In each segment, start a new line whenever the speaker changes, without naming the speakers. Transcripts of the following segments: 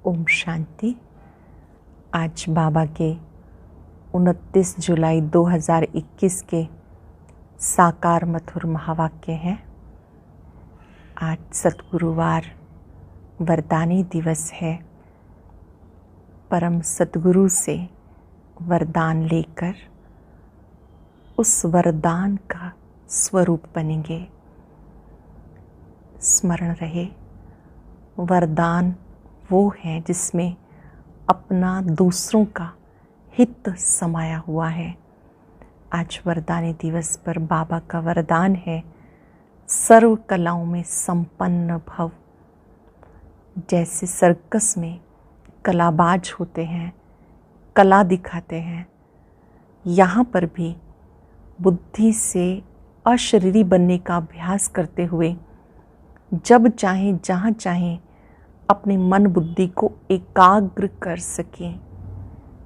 ओम शांति। आज बाबा के 29 जुलाई 2021 के साकार मधुर महावाक्य हैं। आज सतगुरुवार वरदानी दिवस है। परम सतगुरु से वरदान लेकर उस वरदान का स्वरूप बनेंगे। स्मरण रहे, वरदान वो है जिसमें अपना दूसरों का हित समाया हुआ है। आज वरदानी दिवस पर बाबा का वरदान है, सर्व कलाओं में संपन्न भव। जैसे सर्कस में कलाबाज होते हैं, कला दिखाते हैं, यहाँ पर भी बुद्धि से अशरीरी बनने का अभ्यास करते हुए जब चाहें जहाँ चाहें अपने मन बुद्धि को एकाग्र कर सकें।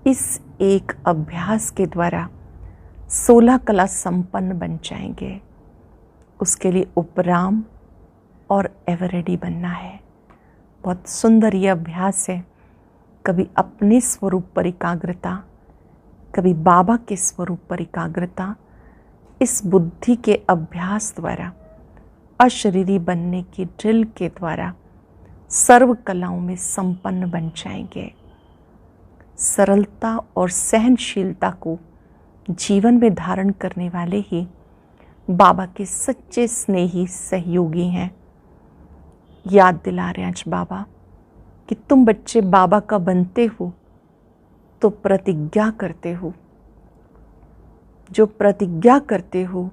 इस एक अभ्यास के द्वारा 16 कला संपन्न बन जाएंगे। उसके लिए उपराम और एवर रेडी बनना है। बहुत सुंदर ये अभ्यास है। कभी अपने स्वरूप पर एकाग्रता, कभी बाबा के स्वरूप पर एकाग्रता। इस बुद्धि के अभ्यास द्वारा, अशरीरी बनने की ड्रिल के द्वारा सर्व कलाओं में संपन्न बन जाएंगे। सरलता और सहनशीलता को जीवन में धारण करने वाले ही बाबा के सच्चे स्नेही सहयोगी हैं। याद दिला रहे आज बाबा कि तुम बच्चे बाबा का बनते हो तो प्रतिज्ञा करते हो। जो प्रतिज्ञा करते हो,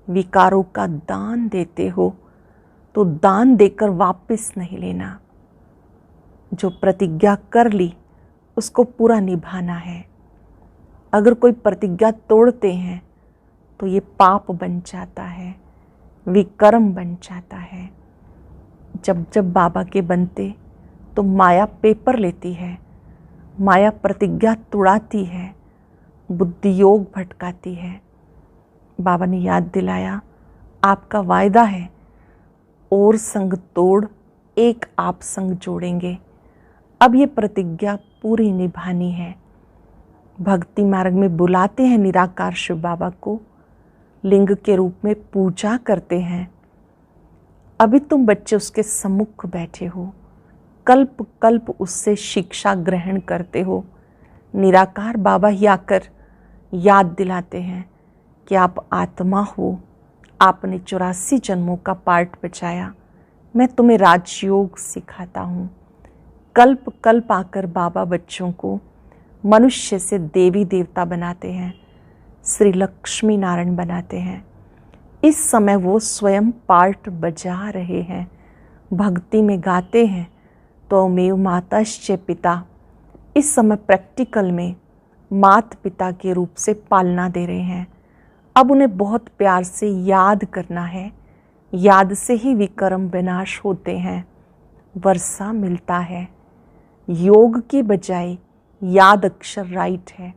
विकारों का दान देते हो, तो दान देकर वापस नहीं लेना। जो प्रतिज्ञा कर ली उसको पूरा निभाना है। अगर कोई प्रतिज्ञा तोड़ते हैं तो ये पाप बन जाता है, विकर्म बन जाता है। जब जब बाबा के बनते तो माया पेपर लेती है, माया प्रतिज्ञा तोड़ाती है, बुद्धि योग भटकाती है। बाबा ने याद दिलाया, आपका वायदा है, और संग तोड़ एक आप संग जोड़ेंगे। अब ये प्रतिज्ञा पूरी निभानी है। भक्ति मार्ग में बुलाते हैं निराकार शिव बाबा को, लिंग के रूप में पूजा करते हैं। अभी तुम बच्चे उसके सम्मुख बैठे हो, कल्प कल्प उससे शिक्षा ग्रहण करते हो। निराकार बाबा ही आकर याद दिलाते हैं कि आप आत्मा हो, आपने 84 जन्मों का पार्ट बचाया, मैं तुम्हें राजयोग सिखाता हूँ। कल्प कल्प आकर बाबा बच्चों को मनुष्य से देवी देवता बनाते हैं, श्री लक्ष्मी नारायण बनाते हैं। इस समय वो स्वयं पार्ट बजा रहे हैं, भक्ति में गाते हैं, त्वमेव माताश्च पिता। इस समय प्रैक्टिकल में मात पिता के रूप से पालना दे रहे हैं। अब उन्हें बहुत प्यार से याद करना है। याद से ही विकर्म विनाश होते हैं, वर्षा मिलता है। योग की बजाय याद अक्षर राइट है।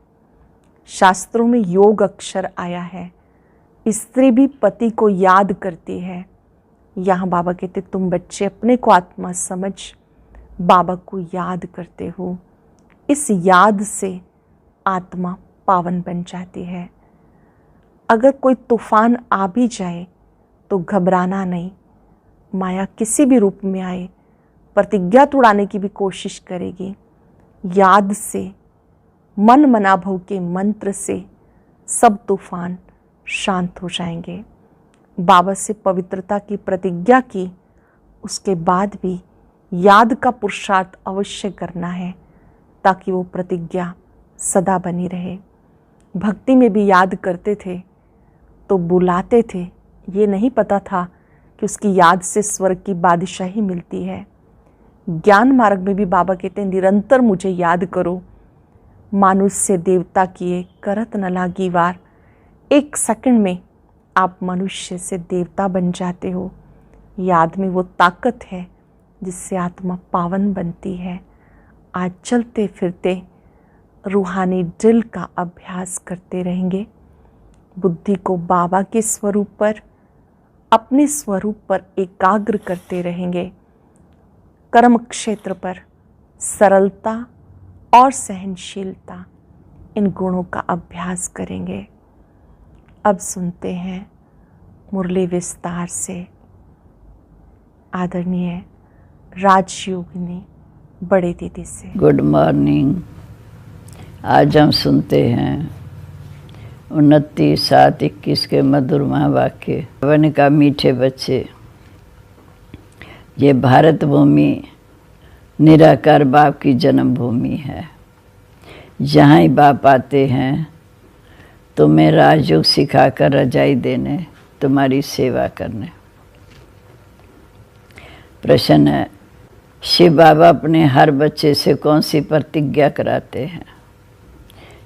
शास्त्रों में योग अक्षर आया है। स्त्री भी पति को याद करती है। यहाँ बाबा कहते तुम बच्चे अपने को आत्मा समझ बाबा को याद करते हो। इस याद से आत्मा पावन बन जाती है। अगर कोई तूफान आ भी जाए तो घबराना नहीं। माया किसी भी रूप में आए, प्रतिज्ञा तोड़ाने की भी कोशिश करेगी। याद से, मन मनाभव के मंत्र से सब तूफान शांत हो जाएंगे। बाबा से पवित्रता की प्रतिज्ञा की, उसके बाद भी याद का पुरुषार्थ अवश्य करना है ताकि वो प्रतिज्ञा सदा बनी रहे। भक्ति में भी याद करते थे तो बुलाते थे, ये नहीं पता था कि उसकी याद से स्वर्ग की बादशाही मिलती है। ज्ञान मार्ग में भी बाबा कहते हैं निरंतर मुझे याद करो। मानुष से देवता किए करत न लागी वार। एक सेकंड में आप मनुष्य से देवता बन जाते हो। याद में वो ताकत है जिससे आत्मा पावन बनती है। आज चलते फिरते रूहानी ड्रिल का अभ्यास करते रहेंगे। बुद्धि को बाबा के स्वरूप पर, अपने स्वरूप पर एकाग्र करते रहेंगे। कर्म क्षेत्र पर सरलता और सहनशीलता, इन गुणों का अभ्यास करेंगे। अब सुनते हैं मुरली विस्तार से आदरणीय राजयोगिनी बड़े दीदी से।
Good morning. आज हम सुनते हैं 29/7/21 के मधुर महावाक्य। वन का मीठे बच्चे, ये भारत भूमि निराकार बाप की जन्मभूमि है। जहाँ ही बाप आते हैं तुम्हें राजयोग सिखाकर रजाई देने, तुम्हारी सेवा करने। प्रश्न है, शिव बाबा अपने हर बच्चे से कौन सी प्रतिज्ञा कराते हैं?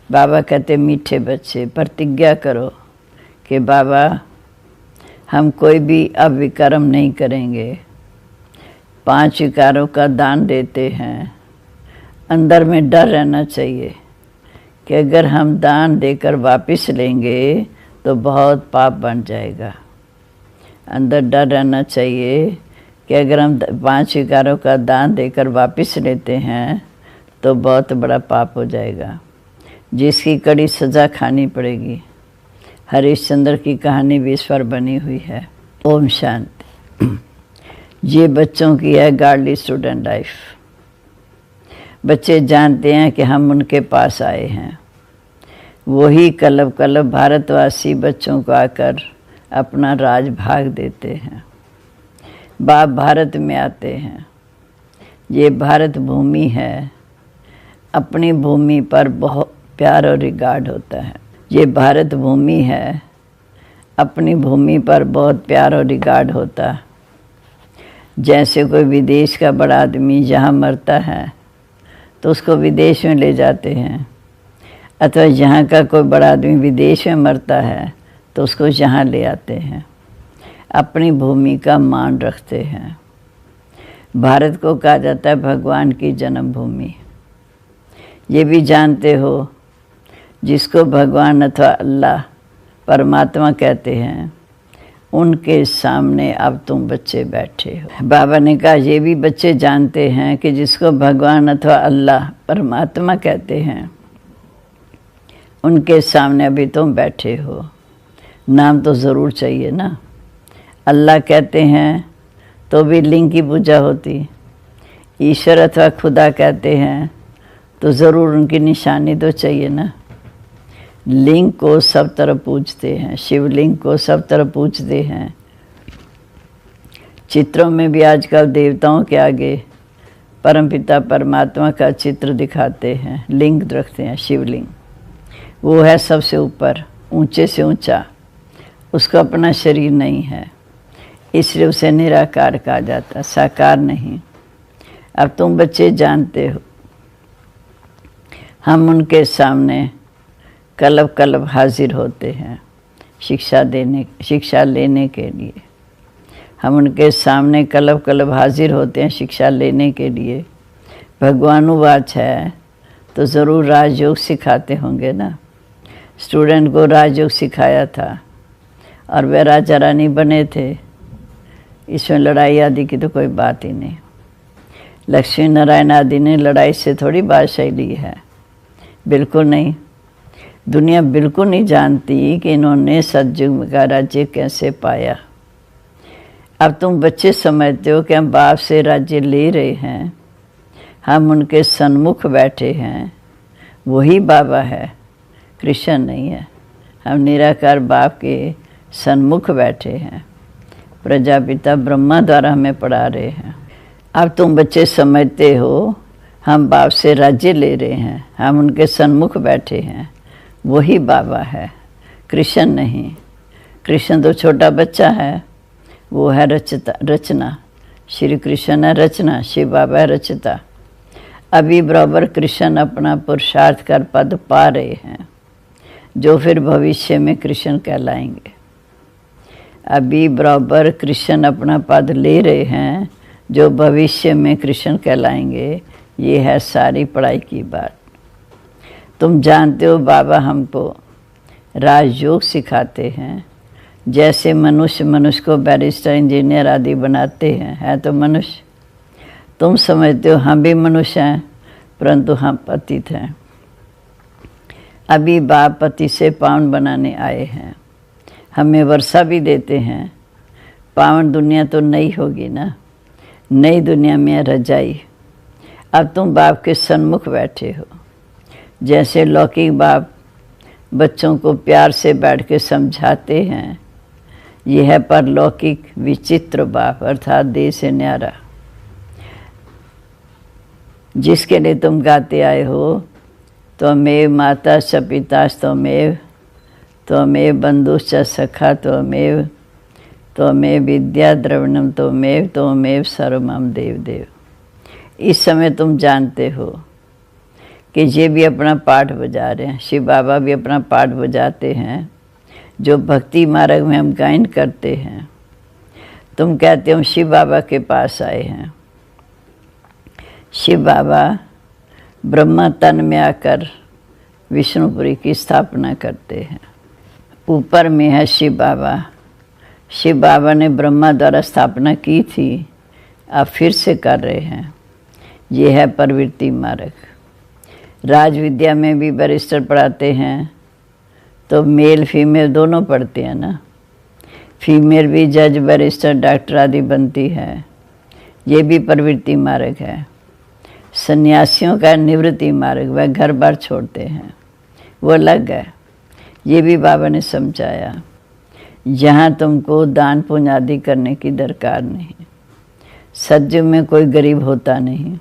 बाबा कहते मीठे बच्चे प्रतिज्ञा करो कि बाबा हम कोई भी अविकर्म नहीं करेंगे, 5 विकारों का दान देते हैं। अंदर में डर रहना चाहिए कि अगर हम दान देकर वापस लेंगे तो बहुत पाप बन जाएगा। अंदर डर रहना चाहिए कि अगर हम 5 विकारों का दान देकर वापस लेते हैं तो बहुत बड़ा पाप हो जाएगा, जिसकी कड़ी सज़ा खानी पड़ेगी। हरिश्चंद्र की कहानी भी इस पर बनी हुई है। ओम शांति। ये बच्चों की है गार्डली स्टूडेंट लाइफ। बच्चे जानते हैं कि हम उनके पास आए हैं। वही कलब कलब भारतवासी बच्चों को आकर अपना राज भाग देते हैं। बाप भारत में आते हैं। ये भारत भूमि है। अपनी भूमि पर बहुत प्यार और रिगार्ड होता है। ये भारत भूमि है। अपनी भूमि पर बहुत प्यार और रिगार्ड होता है। जैसे कोई विदेश का बड़ा आदमी जहाँ मरता है तो उसको विदेश में ले जाते हैं, अथवा यहाँ का कोई बड़ा आदमी विदेश में मरता है तो उसको यहाँ ले आते हैं। अपनी भूमि का मान रखते हैं। भारत को कहा जाता है भगवान की जन्मभूमि। ये भी जानते हो, जिसको भगवान अथवा अल्लाह परमात्मा कहते हैं, उनके सामने अब तुम बच्चे बैठे हो। बाबा ने कहा ये भी बच्चे जानते हैं कि जिसको भगवान अथवा अल्लाह परमात्मा कहते हैं, उनके सामने अभी तुम बैठे हो। नाम तो ज़रूर चाहिए ना। अल्लाह कहते हैं तो भी लिंग की पूजा होती। ईश्वर अथवा खुदा कहते हैं तो ज़रूर उनकी निशानी तो चाहिए ना। लिंग को सब तरफ पूजते हैं, शिवलिंग को सब तरफ पूजते हैं। चित्रों में भी आजकल देवताओं के आगे परमपिता परमात्मा का चित्र दिखाते हैं, लिंग रखते हैं, शिवलिंग। वो है सबसे ऊपर, ऊंचे से ऊंचा। उसका अपना शरीर नहीं है, इसलिए उसे निराकार कहा जाता, साकार नहीं। अब तुम बच्चे जानते हो, हम उनके सामने कलब कलब हाजिर होते हैं शिक्षा लेने के लिए। हम उनके सामने कलब कलब हाजिर होते हैं शिक्षा लेने के लिए। भगवानुवाच है तो ज़रूर राजयोग सिखाते होंगे ना। स्टूडेंट को राजयोग सिखाया था और वे राजा रानी बने थे। इसमें लड़ाई आदि की तो कोई बात ही नहीं। लक्ष्मी नारायण आदि ने लड़ाई से थोड़ी बादशाही ली है, बिल्कुल नहीं। दुनिया बिल्कुल नहीं जानती कि इन्होंने सतयुग का राज्य कैसे पाया। अब तुम बच्चे समझते हो कि हम बाप से राज्य ले रहे हैं, हम उनके सन्मुख बैठे हैं। वही बाबा है, कृष्ण नहीं है। हम निराकार बाप के सन्मुख बैठे हैं। प्रजापिता ब्रह्मा द्वारा हमें पढ़ा रहे हैं। अब तुम बच्चे समझते हो हम बाप से राज्य ले रहे हैं, हम उनके सन्मुख बैठे हैं। वही बाबा है, कृष्ण नहीं। कृष्ण तो छोटा बच्चा है, वो है रचना। श्री कृष्ण है रचना, शिव बाबा है रचता। अभी बराबर कृष्ण अपना पुरुषार्थ कर पद पा रहे हैं, जो फिर भविष्य में कृष्ण कहलाएंगे। अभी बराबर कृष्ण अपना पद ले रहे हैं, जो भविष्य में कृष्ण कहलाएंगे। ये है सारी पढ़ाई की बात। तुम जानते हो बाबा हमको राजयोग सिखाते हैं। जैसे मनुष्य को बैरिस्टर इंजीनियर आदि बनाते हैं, है तो मनुष्य। तुम समझते हो हम भी मनुष्य हैं, परंतु हम पतित हैं। अभी बाप पति से पावन बनाने आए हैं, हमें वर्षा भी देते हैं। पावन दुनिया तो नई होगी ना, नई दुनिया में रजाई। अब तुम बाप के सन्मुख बैठे हो। जैसे लौकिक बाप बच्चों को प्यार से बैठ के समझाते हैं, यह है परलौकिक विचित्र बाप, अर्थात देह से न्यारा, जिसके लिए तुम गाते आए हो। त्वमेव माता च पिता त्वमेव, त्वमेव बंधुश्च सखा त्वमेव, त्वमेव विद्या द्रविणम त्वमेव, त्वमेव सर्वमम देव देव। इस समय तुम जानते हो कि ये भी अपना पाठ बजा रहे हैं, शिव बाबा भी अपना पाठ बजाते हैं, जो भक्ति मार्ग में हम गायन करते हैं। तुम कहते हो शिव बाबा के पास आए हैं। शिव बाबा ब्रह्मा तन में आकर विष्णुपुरी की स्थापना करते हैं। ऊपर में है शिव बाबा। शिव बाबा ने ब्रह्मा द्वारा स्थापना की थी, अब फिर से कर रहे हैं। ये है प्रवृत्ति मार्ग। राज विद्या में भी बैरिस्टर पढ़ाते हैं, तो मेल फीमेल दोनों पढ़ते हैं ना। फीमेल भी जज बैरिस्टर डॉक्टर आदि बनती है। ये भी प्रवृत्ति मार्ग है। सन्यासियों का निवृत्ति मार्ग, वह घर बार छोड़ते हैं, वो अलग है। ये भी बाबा ने समझाया। यहाँ तुमको दान पुण्य आदि करने की दरकार नहीं। सत्युग में कोई गरीब होता नहीं।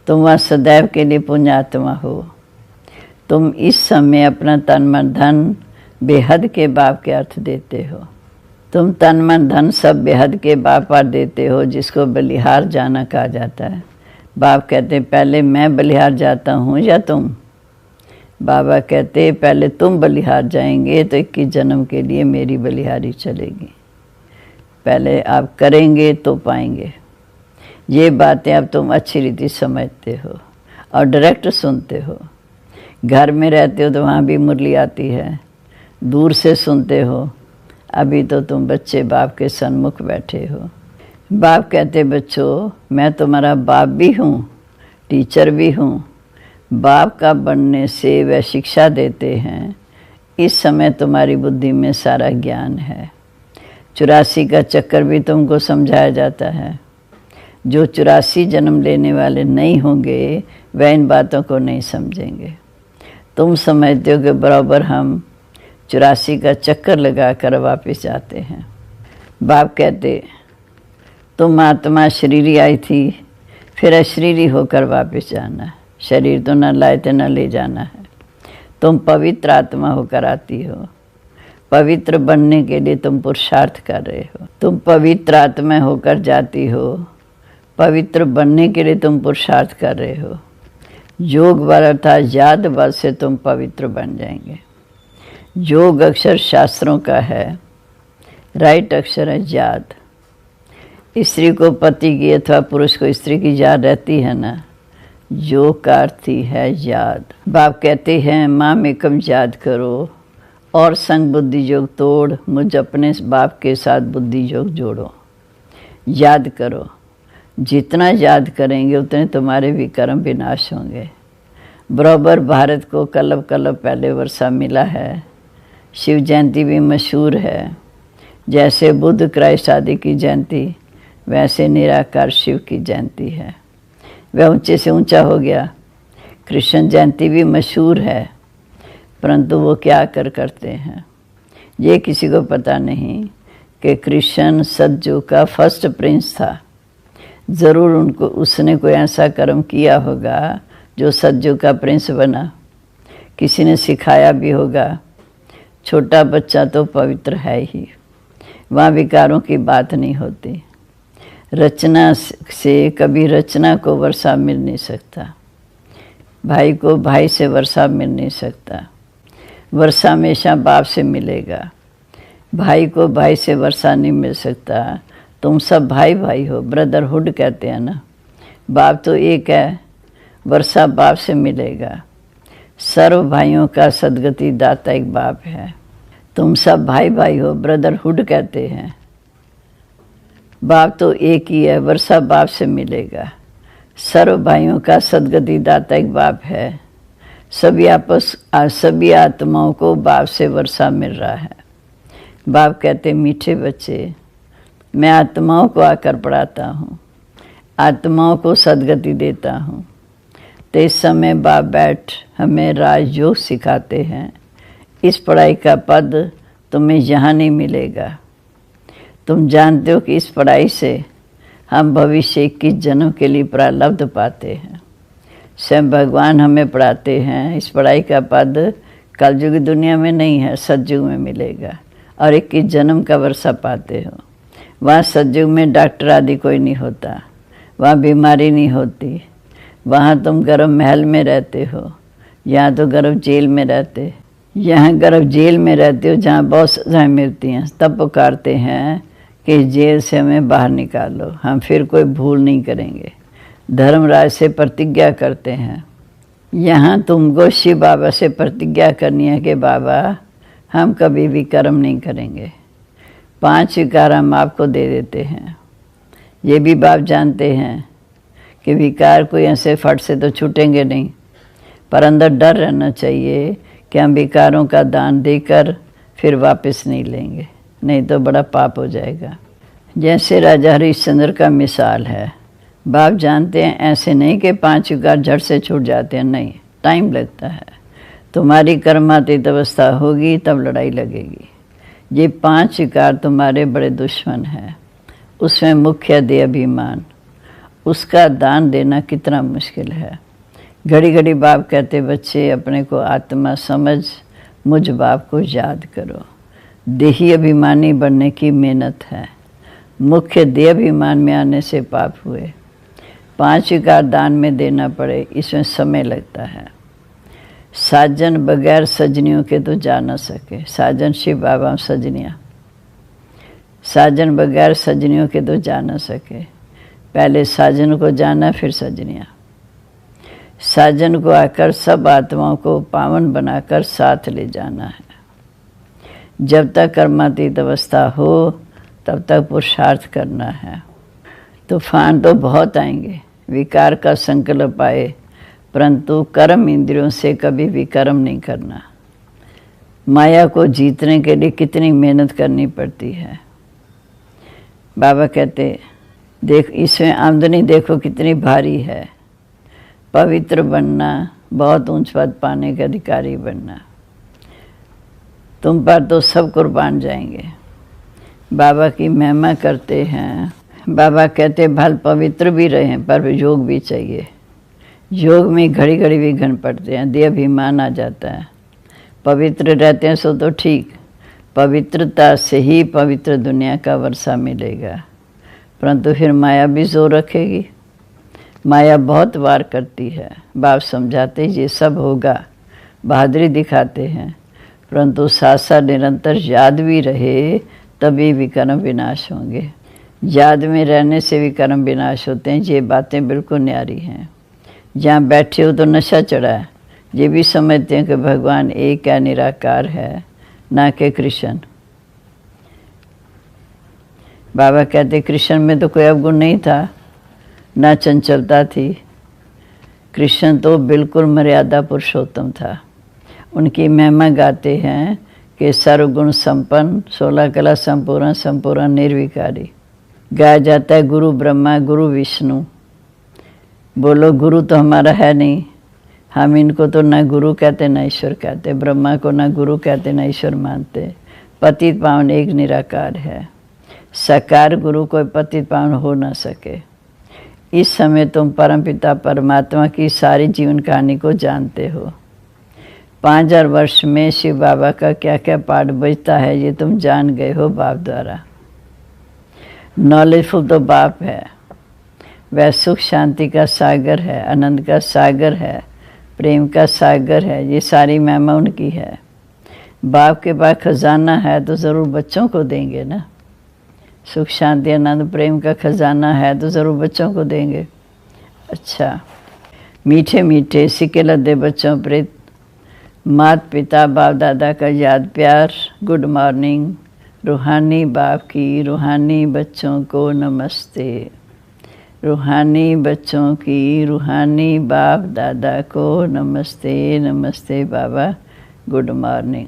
तुम वहाँ सदैव के लिए पुण्यात्मा हो। तुम इस समय अपना तन मन धन बेहद के बाप के अर्थ देते हो। तुम तन मन धन सब बेहद के बाप पर देते हो, जिसको बलिहार जाना कहा जाता है। बाप कहते पहले मैं बलिहार जाता हूँ या तुम? बाबा कहते पहले तुम बलिहार जाएंगे तो 21 जन्म के लिए मेरी बलिहारी चलेगी। पहले आप करेंगे तो पाएंगे। ये बातें अब तुम अच्छी रीति समझते हो और डायरेक्ट सुनते हो। घर में रहते हो तो वहाँ भी मुरली आती है, दूर से सुनते हो। अभी तो तुम बच्चे बाप के सन्मुख बैठे हो। बाप कहते बच्चों मैं तुम्हारा बाप भी हूँ, टीचर भी हूँ। बाप का बनने से वह शिक्षा देते हैं। इस समय तुम्हारी बुद्धि में सारा ज्ञान है। 84 का चक्कर भी तुमको समझाया जाता है। जो 84 जन्म लेने वाले नहीं होंगे वह इन बातों को नहीं समझेंगे। तुम समझते हो कि बराबर हम 84 का चक्कर लगा कर वापस जाते हैं। बाप कहते तुम आत्मा शरीरी आई थी, फिर अशरीरी होकर वापस जाना है। शरीर तो न लाए थे न ले जाना है। तुम पवित्र आत्मा होकर आती हो। पवित्र बनने के लिए तुम पुरुषार्थ कर रहे हो। तुम पवित्र आत्मा होकर जाती हो। पवित्र बनने के लिए तुम पुरुषार्थ कर रहे हो। योग बल अर्थात याद बल से तुम पवित्र बन जाएंगे। योग अक्षर शास्त्रों का है, राइट अक्षर है याद। स्त्री को पति की अथवा पुरुष को स्त्री की याद रहती है ना, योग का अर्थ ही है याद। बाप कहते हैं माँ में कम याद करो और संग बुद्धि योग तोड़, मुझ अपने बाप के साथ बुद्धि योग जोड़ो। याद करो, जितना याद करेंगे उतने तुम्हारे भी कर्म विनाश होंगे। बराबर भारत को कलब कलब पहले वर्षा मिला है। शिव जयंती भी मशहूर है। जैसे बुद्ध क्राइस्ट आदि की जयंती, वैसे निराकार शिव की जयंती है। वह ऊंचे से ऊंचा हो गया। कृष्ण जयंती भी मशहूर है, परंतु वो क्या करते हैं ये किसी को पता नहीं कि कृष्ण सतयुग का फर्स्ट प्रिंस था। ज़रूर उसने कोई ऐसा कर्म किया होगा जो सतयुग का प्रिंस बना। किसी ने सिखाया भी होगा। छोटा बच्चा तो पवित्र है ही, वहाँ विकारों की बात नहीं होती। रचना से कभी रचना को वर्षा मिल नहीं सकता। भाई को भाई से वर्षा मिल नहीं सकता। वर्षा हमेशा बाप से मिलेगा। भाई को भाई से वर्षा नहीं मिल सकता। तुम सब भाई भाई हो, ब्रदरहुड कहते हैं ना। बाप तो एक है, वर्षा बाप से मिलेगा। सर्व भाइयों का सदगति दाता एक बाप है। तुम सब भाई भाई हो, ब्रदरहुड कहते हैं। बाप तो एक ही है, वर्षा बाप से मिलेगा। सर्व भाइयों का सदगति दाता एक बाप है। सभी आत्माओं को बाप से वर्षा मिल रहा है। बाप कहते मीठे बच्चे, मैं आत्माओं को आकर पढ़ाता हूँ, आत्माओं को सदगति देता हूँ। तो इस समय बाप बैठ हमें राजयोग सिखाते हैं। इस पढ़ाई का पद तुम्हें यहाँ नहीं मिलेगा। तुम जानते हो कि इस पढ़ाई से हम भविष्य 21 जन्म के लिए प्रारब्ध पाते हैं। स्वयं भगवान हमें पढ़ाते हैं। इस पढ़ाई का पद कलयुग दुनिया में नहीं है, सतयुग में मिलेगा और 21 जन्म का वर्षा पाते हो। वहाँ सतयुग में डॉक्टर आदि कोई नहीं होता, वहाँ बीमारी नहीं होती, वहाँ तुम गर्म महल में रहते हो, यहाँ तो गर्म जेल में रहते। यहाँ गर्म जेल में रहते हो जहाँ बहुत सजाएं मिलती हैं। तब पुकारते हैं कि जेल से हमें बाहर निकालो, हम फिर कोई भूल नहीं करेंगे। धर्मराज से प्रतिज्ञा करते हैं। यहाँ तुमको शिव बाबा से प्रतिज्ञा करनी है कि बाबा हम कभी भी कर्म नहीं करेंगे। 5 विकार हम आपको दे देते हैं। ये भी बाप जानते हैं कि विकार कोई ऐसे फट से तो छूटेंगे नहीं, पर अंदर डर रहना चाहिए कि हम विकारों का दान देकर फिर वापस नहीं लेंगे, नहीं तो बड़ा पाप हो जाएगा। जैसे राजा हरिश्चंद्र का मिसाल है। बाप जानते हैं ऐसे नहीं कि 5 विकार झट से छूट जाते हैं, नहीं, टाइम लगता है। तुम्हारी कर्मातीत अवस्था होगी तब लड़ाई लगेगी। ये 5 विकार तुम्हारे बड़े दुश्मन हैं। उसमें मुख्य देह अभिमान, उसका दान देना कितना मुश्किल है। घड़ी घड़ी बाप कहते बच्चे अपने को आत्मा समझ, मुझ बाप को याद करो। देही अभिमानी बनने की मेहनत है। मुख्य देह अभिमान में आने से पाप हुए। 5 विकार दान में देना पड़े, इसमें समय लगता है। साजन बगैर सजनियों के तो जा न सके। साजन शिव बाबा सजनियाँ, साजन बगैर सजनियों के तो जा न सके। पहले साजन को जाना, फिर सजनियाँ। साजन को आकर सब आत्माओं को पावन बनाकर साथ ले जाना है। जब तक कर्मातीत अवस्था हो तब तक पुरुषार्थ करना है। तूफान तो बहुत आएंगे, विकार का संकल्प आए, परंतु कर्म इंद्रियों से कभी भी कर्म नहीं करना। माया को जीतने के लिए कितनी मेहनत करनी पड़ती है। बाबा कहते देख, इसमें आमदनी देखो कितनी भारी है। पवित्र बनना, बहुत ऊंच पद पाने के अधिकारी बनना, तुम पर तो सब कुर्बान जाएंगे। बाबा की महिमा करते हैं। बाबा कहते भल पवित्र भी रहें पर योग भी चाहिए। योग में घड़ी घड़ी विघ्न पड़ते हैं, देह अभिमान आ जाता है। पवित्र रहते हैं सो तो ठीक, पवित्रता से ही पवित्र दुनिया का वर्षा मिलेगा, परंतु फिर माया भी जोर रखेगी। माया बहुत वार करती है। बाप समझाते ये सब होगा, बहादुरी दिखाते हैं, परंतु साथ साथ निरंतर याद भी रहे तभी विकर्म विनाश होंगे। याद में रहने से विकर्म विनाश होते हैं। ये बातें बिल्कुल न्यारी हैं। जहाँ बैठे हो तो नशा चढ़ा है, ये भी समझते हैं कि भगवान एक है, निराकार है, ना कि कृष्ण। बाबा कहते कृष्ण में तो कोई अवगुण नहीं था, ना चंचलता थी। कृष्ण तो बिल्कुल मर्यादा पुरुषोत्तम था। उनकी महिमा गाते हैं कि सर्वगुण संपन्न, 16 कला संपूर्ण, संपूर्ण निर्विकारी। गाया जाता है गुरु ब्रह्मा, गुरु विष्णु। बोलो गुरु तो हमारा है नहीं, हम इनको तो ना गुरु कहते ना ईश्वर कहते। ब्रह्मा को ना गुरु कहते ना ईश्वर मानते। पतित पावन एक निराकार है। साकार गुरु कोई पतित पावन हो ना सके। इस समय तुम परमपिता परमात्मा की सारी जीवन कहानी को जानते हो। 5000 वर्ष में शिव बाबा का क्या क्या पाठ बजता है ये तुम जान गए हो बाप द्वारा। नॉलेजफुल तो बाप है, वह सुख शांति का सागर है, आनंद का सागर है, प्रेम का सागर है। ये सारी महिमा उनकी है। बाप के पास खजाना है तो ज़रूर बच्चों को देंगे ना। सुख शांति आनंद प्रेम का खजाना है तो ज़रूर बच्चों को देंगे। अच्छा, मीठे मीठे सिक्के लद्दे बच्चों प्रेत माता पिता बाप दादा का याद प्यार। Good morning. रूहानी बाप की रूहानी बच्चों को नमस्ते। रूहानी बच्चों की रूहानी बाप दादा को नमस्ते नमस्ते बाबा, गुड मॉर्निंग।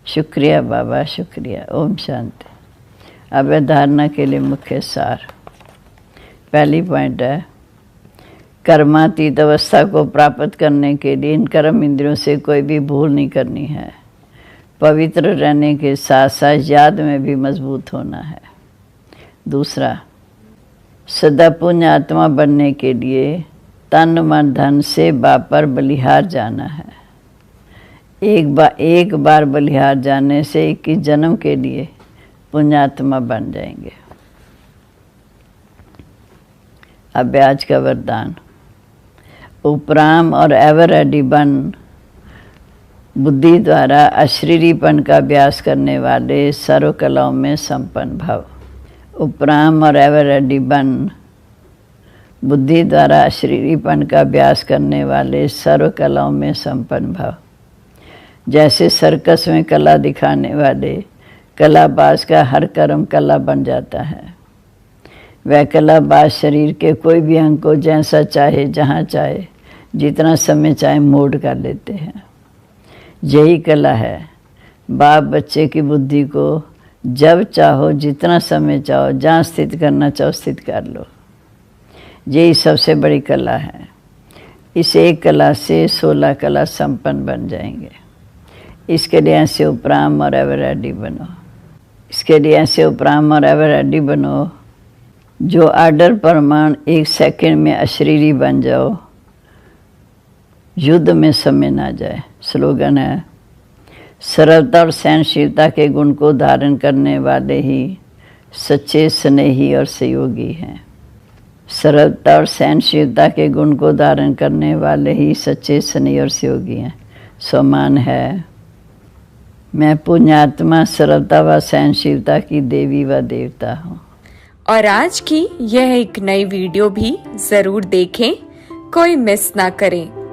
शुक्रिया बाबा, शुक्रिया। ओम शांति। अब धारणा के लिए मुख्य सार। पहली पॉइंट है, कर्मातीत अवस्था को प्राप्त करने के लिए इन कर्म इंद्रियों से कोई भी भूल नहीं करनी है। पवित्र रहने के साथ साथ याद में भी मजबूत होना है। दूसरा, सदा पुण्य आत्मा बनने के लिए तन मन धन से बाप पर बलिहार जाना है। एक बार बलिहार जाने से 21 जन्म के लिए पुण्यात्मा बन जाएंगे। अब आज का वरदान। उपराम और एवर रेडी बन बुद्धि द्वारा अशरीरीपन का अभ्यास करने वाले सर्व कलाओं में संपन्न भव। उपराम और एवर रेडी बन बुद्धि द्वारा अशरीरीपन का अभ्यास करने वाले सर्व कलाओं में संपन्न भव। जैसे सर्कस में कला दिखाने वाले कलाबाज का हर कर्म कला बन जाता है, वह कलाबाज शरीर के कोई भी अंग को जैसा चाहे, जहाँ चाहे, जितना समय चाहे मोड़ कर लेते हैं। यही कला है। बाप बच्चे की बुद्धि को जब चाहो, जितना समय चाहो, जहाँ स्थित करना चाहो स्थित कर लो। यही सबसे बड़ी कला है। इस एक कला से 16 कला संपन्न बन जाएंगे। इसके लिए ऐसे उपराम और एवर रेडी बनो। इसके लिए ऐसे उपराम और एवर रेडी बनो जो आर्डर प्रमाण 1 सेकंड में अशरीरी बन जाओ, युद्ध में समय ना जाए। स्लोगन है, सरलता और सहनशीलता के गुण को धारण करने वाले ही सच्चे स्नेही और सहयोगी हैं। सरलता और सहनशीलता के गुण को धारण करने वाले ही सच्चे स्नेही और सहयोगी हैं। समान है, मैं पुण्यात्मा सरलता व सहनशीलता की देवी व देवता हूँ।
और आज की यह एक नई वीडियो भी जरूर देखें, कोई मिस ना करें।